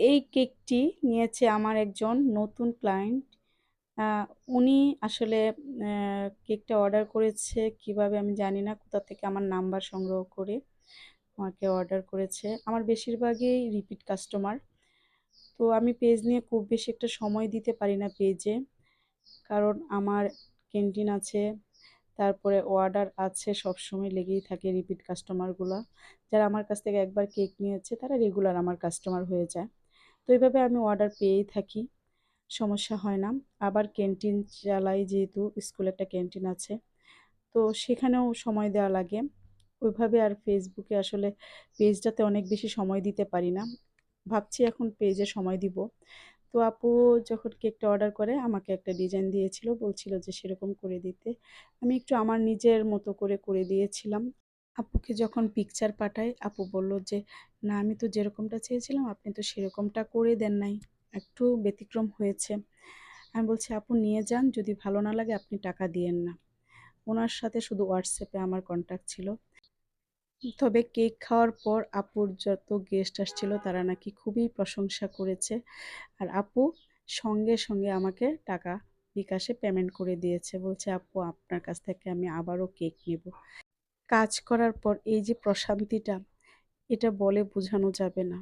এই কেকটি নিয়েছে আমার একজন নতুন ক্লায়েন্ট। আ উনি আসলে কেকটা অর্ডার করেছে কিভাবে আমি জানি না। কোথা থেকে আমার নাম্বার সংগ্রহ করে আমাকে অর্ডার করেছে। আমার বেশিরভাগই রিপিট কাস্টমার। তো আমি পেজ নিয়ে খুব বেশি একটা সময় দিতে পারি না পেজে। কারণ আমার ক্যান্টিন আছে, তারপরে অর্ডার আছে, সবসময় লেগেই থাকে রিপিট কাস্টমারগুলা। যারা আমার কাছ থেকে একবার কেক নিয়েছে তারা রেগুলার আমার কাস্টমার হয়ে যায়। তো এভাবে আমি অর্ডার পেয়েই থাকি, সমস্যা হয় না। আবার ক্যান্টিন চালাই, যেহেতু স্কুলে একটা ক্যান্টিন আছে, তো সেখানেও সময় দেওয়া লাগে। ওইভাবে আর ফেসবুকে আসলে পেজটাতে অনেক বেশি সময় দিতে পারি না। ভাবছি এখন পেজে সময় দিব। তো আপু যখন কেকটা অর্ডার করে আমাকে একটা ডিজাইন দিয়েছিল, বলছিল যে সেরকম করে দিতে। আমি একটু আমার নিজের মতো করে করে দিয়েছিলাম। আপুকে যখন পিকচার পাঠাই, আপু বলল যে, "না, আমি তো যেরকমটা চেয়েছিলাম আপনি তো সেরকমটা করে দেন নাই। একটু ব্যতিক্রম হয়েছে।" আমি বলছি, "আপু নিয়ে যান, যদি ভালো না লাগে আপনি টাকা দিয়েন না।" উনার সাথে শুধু হোয়াটসঅ্যাপে আমার কন্ট্যাক্ট ছিল। তবে কেক খাওয়ার পর আপুর যত গেস্ট আসছিল তারা নাকি খুবই প্রশংসা করেছে। আর আপু সঙ্গে সঙ্গে আমাকে টাকা বিকাশে পেমেন্ট করে দিয়েছে। বলছে, "আপু আপনার কাছ থেকে আমি আবারও কেক নেব।" কাজ করার পর এই যে প্রশান্তিটা, এটা বলে বোঝানো যাবে না।